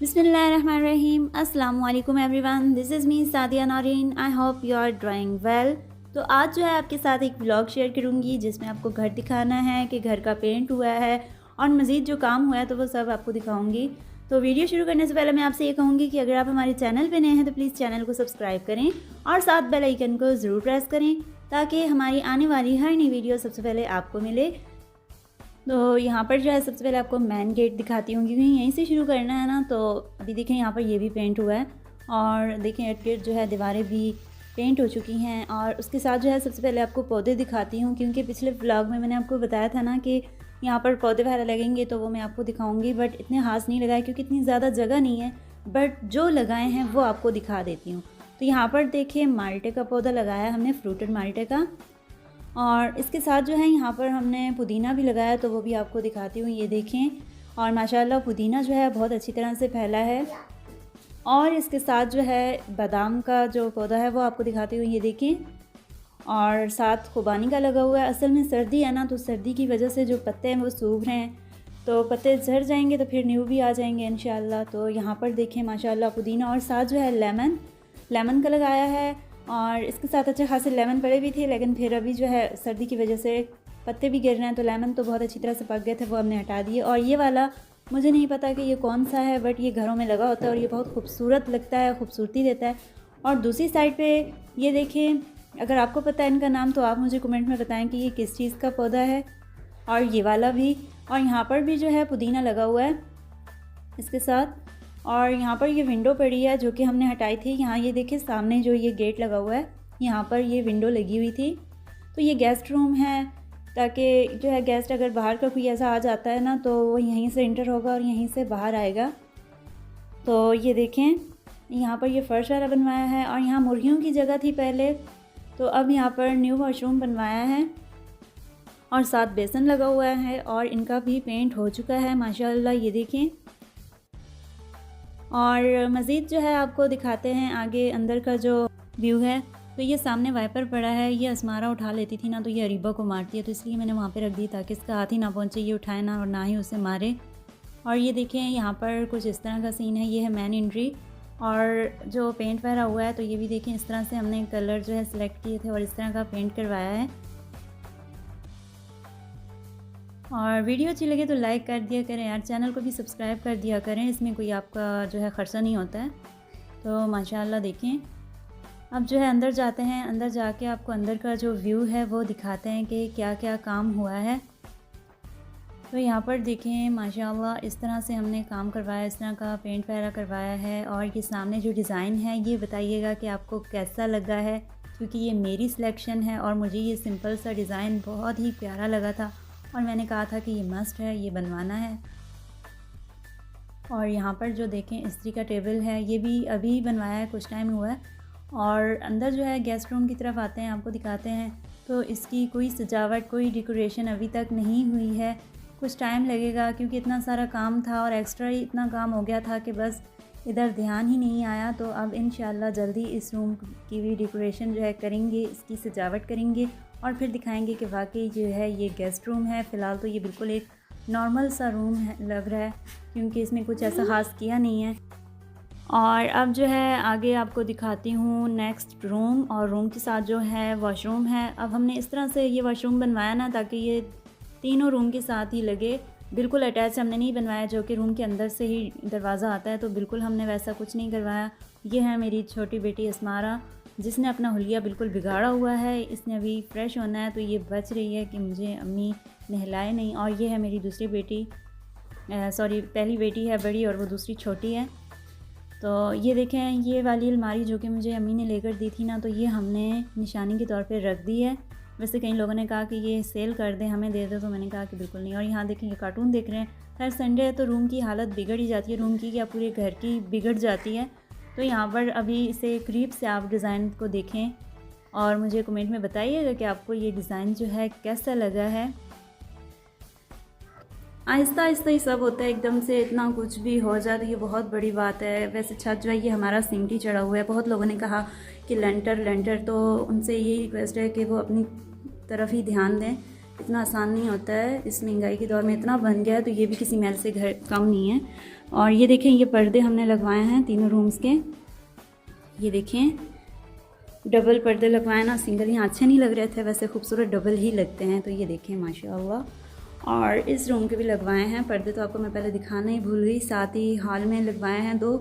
बिस्मिल्लाहिर्रहमानिर्रहीम। अस्सलाम वालेकुम everyone, this is me Sadia Naureen. I hope you are drawing well. तो आज जो है आपके साथ एक व्लॉग शेयर करूँगी जिसमें आपको घर दिखाना है कि घर का पेंट हुआ है और मज़ीद जो काम हुआ है तो वो सब आपको दिखाऊँगी। तो वीडियो शुरू करने से पहले मैं आपसे ये कहूँगी कि अगर आप हमारे चैनल पे नए हैं तो प्लीज़ चैनल को सब्सक्राइब करें और साथ बेल आइकन को ज़रूर प्रेस करें ताकि हमारी आने वाली हर नई वीडियो सबसे पहले आपको मिले। तो यहाँ पर जो है सबसे पहले आपको मेन गेट दिखाती हूँ क्योंकि यहीं से शुरू करना है ना। तो अभी देखें यहाँ पर ये भी पेंट हुआ है और देखें एट गेट जो है दीवारें भी पेंट हो चुकी हैं। और उसके साथ जो है सबसे पहले आपको पौधे दिखाती हूँ क्योंकि पिछले व्लॉग में मैंने आपको बताया था ना कि यहाँ पर पौधे वगैरह लगेंगे तो वो मैं आपको दिखाऊँगी, बट इतने खास नहीं लगाए क्योंकि इतनी ज़्यादा जगह नहीं है, बट जो लगाए हैं वो आपको दिखा देती हूँ। तो यहाँ पर देखिए माल्टे का पौधा लगाया है हमने, फ्रूटेड माल्टे का। और इसके साथ जो है यहाँ पर हमने पुदीना भी लगाया तो वो भी आपको दिखाती हूँ, ये देखें। और माशाल्लाह पुदीना जो है बहुत अच्छी तरह से फैला है। और इसके साथ जो है बादाम का जो पौधा है वो आपको दिखाती हूँ, ये देखें। और साथ खुबानी का लगा हुआ है। असल में सर्दी है ना, तो सर्दी की वजह से जो पत्ते हैं वो सूख रहे हैं, तो पत्ते झड़ जाएंगे तो फिर न्यू भी आ जाएंगे इंशाल्लाह। तो यहाँ पर देखें माशाल्लाह पुदीना, और साथ जो है लेमन का लगाया है। और इसके साथ अच्छे खासे लेमन पड़े भी थे, लेकिन फिर अभी जो है सर्दी की वजह से पत्ते भी गिर रहे हैं तो लेमन तो बहुत अच्छी तरह से पक गए थे, वो हमने हटा दिए। और ये वाला मुझे नहीं पता कि ये कौन सा है, बट ये घरों में लगा होता है और ये बहुत खूबसूरत लगता है, खूबसूरती देता है। और दूसरी साइड पे ये देखें, अगर आपको पता है इनका नाम तो आप मुझे कमेंट में बताएं कि ये किस चीज़ का पौधा है। और ये वाला भी, और यहाँ पर भी जो है पुदीना लगा हुआ है इसके साथ। और यहाँ पर ये विंडो पड़ी है जो कि हमने हटाई थी। यहाँ ये देखिए सामने जो ये गेट लगा हुआ है, यहाँ पर ये विंडो लगी हुई थी। तो ये गेस्ट रूम है, ताकि जो है गेस्ट अगर बाहर का कोई ऐसा आ जाता है ना तो वो यहीं से इंटर होगा और यहीं से बाहर आएगा। तो ये देखें यहाँ पर ये फ़र्श वाला बनवाया है। और यहाँ मुर्गियों की जगह थी पहले, तो अब यहाँ पर न्यू वॉशरूम बनवाया है और साथ बेसन लगा हुआ है और इनका भी पेंट हो चुका है माशाल्लाह, ये देखें। और मज़ीद जो है आपको दिखाते हैं आगे अंदर का जो व्यू है। तो ये सामने वाइपर पड़ा है, ये असमारा उठा लेती थी ना तो ये अरीबा को मारती है, तो इसलिए मैंने वहाँ पे रख दी ताकि इसका हाथ ही ना पहुँचे, ये उठाए ना और ना ही उसे मारे। और ये देखें यहाँ पर कुछ इस तरह का सीन है, ये है मेन एंट्री। और जो पेंट वगैरह हुआ है तो ये भी देखें इस तरह से हमने कलर जो है सिलेक्ट किए थे और इस तरह का पेंट करवाया है। और वीडियो अच्छी लगे तो लाइक कर दिया करें यार, चैनल को भी सब्सक्राइब कर दिया करें, इसमें कोई आपका जो है ख़र्चा नहीं होता है। तो माशाल्लाह देखें, अब जो है अंदर जाते हैं। अंदर जाके आपको अंदर का जो व्यू है वो दिखाते हैं कि क्या क्या काम हुआ है। तो यहाँ पर देखें माशाल्लाह इस तरह से हमने काम करवाया, इस तरह का पेंट वगैरह करवाया है। और ये सामने जो डिज़ाइन है ये बताइएगा कि आपको कैसा लगा है, क्योंकि ये मेरी सिलेक्शन है और मुझे ये सिंपल सा डिज़ाइन बहुत ही प्यारा लगा था और मैंने कहा था कि ये मस्ट है, ये बनवाना है। और यहाँ पर जो देखें इस्त्री का टेबल है, ये भी अभी बनवाया है, कुछ टाइम हुआ है। और अंदर जो है गेस्ट रूम की तरफ आते हैं, आपको दिखाते हैं। तो इसकी कोई सजावट, कोई डेकोरेशन अभी तक नहीं हुई है, कुछ टाइम लगेगा क्योंकि इतना सारा काम था और एक्स्ट्रा ही इतना काम हो गया था कि बस इधर ध्यान ही नहीं आया। तो अब इंशाल्लाह जल्दी इस रूम की भी डेकोरेशन जो है करेंगे, इसकी सजावट करेंगे और फिर दिखाएंगे कि वाकई जो है ये गेस्ट रूम है। फ़िलहाल तो ये बिल्कुल एक नॉर्मल सा रूम है लग रहा है, क्योंकि इसमें कुछ ऐसा ख़ास किया नहीं है। और अब जो है आगे आपको दिखाती हूँ नेक्स्ट रूम, और रूम के साथ जो है वॉशरूम है। अब हमने इस तरह से ये वॉशरूम बनवाया ना ताकि ये तीनों रूम के साथ ही लगे, बिल्कुल अटैच हमने नहीं बनवाया जो कि रूम के अंदर से ही दरवाज़ा आता है, तो बिल्कुल हमने वैसा कुछ नहीं करवाया। ये है मेरी छोटी बेटी असमारा, जिसने अपना हुलिया बिल्कुल बिगाड़ा हुआ है, इसने अभी फ्रेश होना है तो ये बच रही है कि मुझे अम्मी नहलाए नहीं। और ये है मेरी दूसरी बेटी, सॉरी पहली बेटी है बड़ी और वो दूसरी छोटी है। तो ये देखें ये वाली अलमारी जो कि मुझे अम्मी ने लेकर दी थी ना, तो ये हमने निशानी के तौर पे रख दी है। वैसे कई लोगों ने कहा कि ये सेल कर दें, हमें दे दो, तो मैंने कहा कि बिल्कुल नहीं। और यहाँ देखें ये कार्टून देख रहे हैं। हर संडे है तो रूम की हालत बिगड़ ही जाती है, रूम की या पूरे घर की बिगड़ जाती है। तो यहाँ पर अभी इसे करीब से आप डिज़ाइन को देखें और मुझे कमेंट में बताइएगा कि आपको ये डिज़ाइन जो है कैसा लगा है। आहिस्ता आहिस्ता ही सब होता है, एकदम से इतना कुछ भी हो जाता है ये बहुत बड़ी बात है। वैसे छत जो है ये हमारा सीमटी चढ़ा हुआ है। बहुत लोगों ने कहा कि लेंटर, तो उनसे यही रिक्वेस्ट है कि वो अपनी तरफ ही ध्यान दें, इतना आसान नहीं होता है। इस महंगाई के दौर में इतना बन गया है तो ये भी किसी महल से घर कम नहीं है। और ये देखें, ये पर्दे हमने लगवाए हैं तीनों रूम्स के। ये देखें, डबल पर्दे लगवाए ना, सिंगल यहाँ अच्छे नहीं लग रहे थे, वैसे खूबसूरत डबल ही लगते हैं। तो ये देखें माशाल्लाह। और इस रूम के भी लगवाए हैं पर्दे, तो आपको मैं पहले दिखाना ही भूल गई। साथ ही हॉल में लगवाए हैं 2,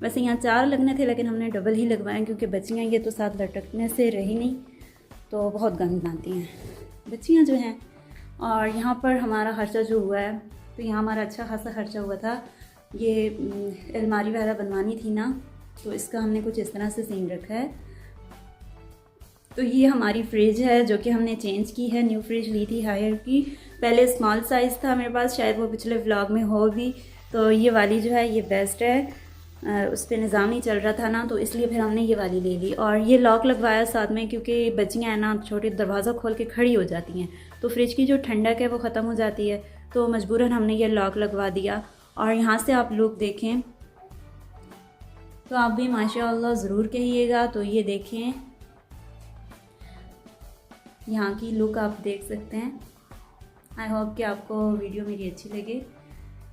वैसे यहाँ 4 लगने थे लेकिन हमने डबल ही लगवाए क्योंकि बच्चियाँ ये तो साथ लटकने से रही नहीं, तो बहुत गंद बनाती हैं बच्चियाँ जो हैं। और यहाँ पर हमारा खर्चा जो हुआ है, तो यहाँ हमारा अच्छा खासा खर्चा हुआ था। ये अलमारी वगैरह बनवानी थी ना, तो इसका हमने कुछ इस तरह से सीन रखा है। तो ये हमारी फ्रिज है जो कि हमने चेंज की है, न्यू फ्रिज ली थी हायर की। पहले स्मॉल साइज़ था मेरे पास, शायद वो पिछले व्लॉग में हो भी। तो ये वाली जो है ये बेस्ट है, उस पर निज़ाम नहीं चल रहा था ना, तो इसलिए फिर हमने ये वाली ले ली। और ये लॉक लगवाया साथ में, क्योंकि बच्चियाँ हैं ना छोटे, दरवाज़ा खोल के खड़ी हो जाती हैं, तो फ्रिज की जो ठंडक है वो ख़त्म हो जाती है, तो मजबूरन हमने ये लॉक लगवा दिया। और यहाँ से आप लुक देखें तो आप भी माशाअल्लाह ज़रूर कहिएगा। तो ये देखें, यहाँ की लुक आप देख सकते हैं। आई होप कि आपको वीडियो मेरी अच्छी लगे।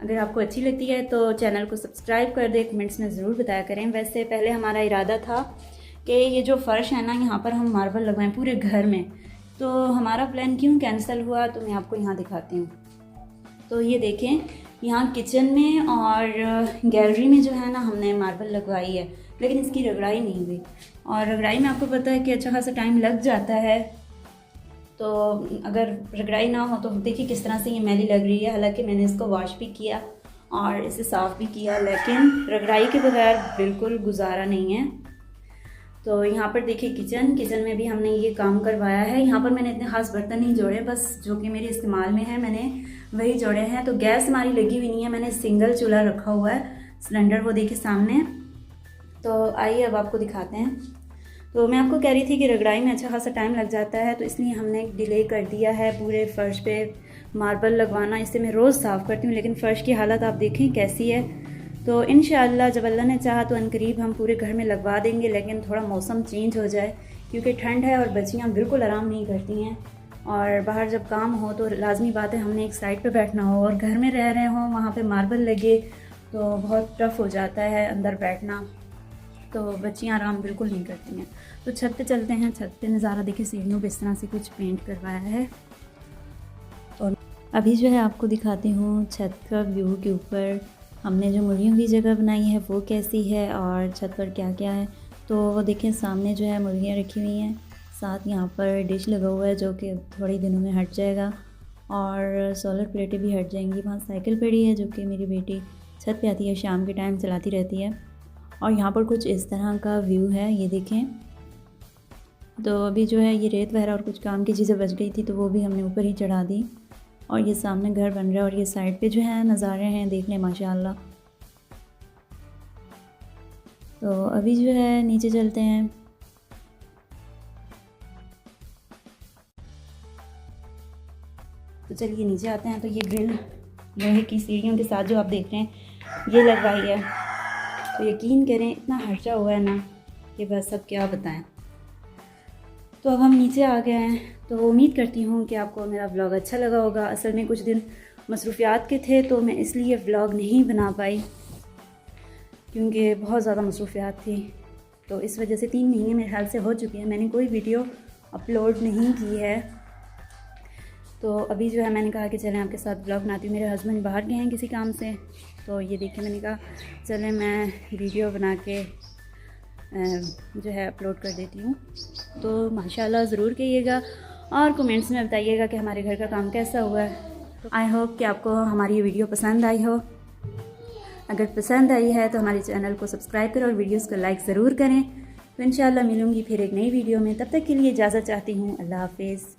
अगर आपको अच्छी लगती है तो चैनल को सब्सक्राइब कर दें, कमेंट्स में ज़रूर बताया करें। वैसे पहले हमारा इरादा था कि ये जो फ़र्श है ना, यहाँ पर हम मार्बल लगवाएं पूरे घर में, तो हमारा प्लान क्यों कैंसिल हुआ, तो मैं आपको यहाँ दिखाती हूँ। तो ये देखें, यहाँ किचन में और गैलरी में जो है ना हमने मार्बल लगवाई है, लेकिन इसकी रगड़ाई नहीं हुई। और रगड़ाई में आपको पता है कि अच्छा खासा टाइम लग जाता है, तो अगर रगड़ाई ना हो तो देखिए किस तरह से ये मैली लग रही है। हालांकि मैंने इसको वॉश भी किया और इसे साफ़ भी किया, लेकिन रगड़ाई के बगैर बिल्कुल गुजारा नहीं है। तो यहाँ पर देखिए किचन में भी हमने ये काम करवाया है। यहाँ पर मैंने इतने ख़ास बर्तन नहीं जोड़े, बस जो कि मेरे इस्तेमाल में है मैंने वही जोड़े हैं। तो गैस हमारी लगी हुई नहीं है, मैंने सिंगल चूल्हा रखा हुआ है, सिलेंडर वो देखिए सामने। तो आइए अब आपको दिखाते हैं। तो मैं आपको कह रही थी कि रगड़ाई में अच्छा खासा टाइम लग जाता है, तो इसलिए हमने डिले कर दिया है पूरे फ़र्श पे मार्बल लगवाना। इससे मैं रोज़ साफ़ करती हूँ, लेकिन फ़र्श की हालत आप देखें कैसी है। तो इंशाअल्लाह जब अल्लाह ने चाहा तो अनकरीब हम पूरे घर में लगवा देंगे, लेकिन थोड़ा मौसम चेंज हो जाए, क्योंकि ठंड है और बच्चियाँ बिल्कुल आराम नहीं करती हैं। और बाहर जब काम हो तो लाजमी बात है हमने एक साइड पर बैठना हो, और घर में रह रहे हों वहाँ पर मार्बल लगे तो बहुत टफ़ हो जाता है अंदर बैठना, तो बच्चियाँ आराम बिल्कुल नहीं करती हैं। तो छत पे चलते हैं। छत पे नज़ारा देखिए, सीढ़ियों पे इस तरह से कुछ पेंट करवाया है। और अभी जो है आपको दिखाती हूँ छत का व्यू के ऊपर हमने जो मुर्गियों की जगह बनाई है वो कैसी है और छत पर क्या क्या है। तो वो देखें, सामने जो है मुर्गियाँ रखी हुई हैं, साथ यहाँ पर डिश लगा हुआ है जो कि थोड़े दिनों में हट जाएगा, और सोलर प्लेटें भी हट जाएंगी। वहाँ साइकिल पड़ी है जो कि मेरी बेटी छत पे आती है, शाम के टाइम चलाती रहती है। और यहाँ पर कुछ इस तरह का व्यू है, ये देखें। तो अभी जो है ये रेत वगैरह और कुछ काम की चीज़ें बच गई थी, तो वो भी हमने ऊपर ही चढ़ा दी। और ये सामने घर बन रहा है, और ये साइड पे जो है नज़ारे हैं, देख लें माशाल्लाह। तो अभी जो है नीचे चलते हैं। तो चलिए नीचे आते हैं। तो ये ग्रिल लोहे की सीढ़ियों के साथ जो आप देख रहे हैं ये लगवाई है, तो यकीन करें इतना खर्चा हुआ है ना कि बस अब क्या बताएं। तो अब हम नीचे आ गए हैं। तो उम्मीद करती हूँ कि आपको मेरा व्लॉग अच्छा लगा होगा। असल में कुछ दिन मसरूफ़ियात के थे, तो मैं इसलिए व्लॉग नहीं बना पाई, क्योंकि बहुत ज़्यादा मसरूफ़ियात थी। तो इस वजह से 3 महीने मेरे ख्याल से हो चुके हैं, मैंने कोई वीडियो अपलोड नहीं की है। तो अभी जो है मैंने कहा कि चलें आपके साथ ब्लॉग बनाती हूँ। मेरे हस्बैंड बाहर गए हैं किसी काम से, तो ये देखिए मैंने कहा चलें मैं वीडियो बना के जो है अपलोड कर देती हूँ। तो माशाल्लाह ज़रूर कहिएगा और कमेंट्स में बताइएगा कि हमारे घर का काम कैसा हुआ है। तो आई होप कि आपको हमारी ये वीडियो पसंद आई हो। अगर पसंद आई है तो हमारे चैनल को सब्सक्राइब करें और वीडियोस को लाइक ज़रूर करें। तो इंशाल्लाह मिलूँगी फिर एक नई वीडियो में। तब तक के लिए इजाज़त चाहती हूँ। अल्लाह हाफ़िज़।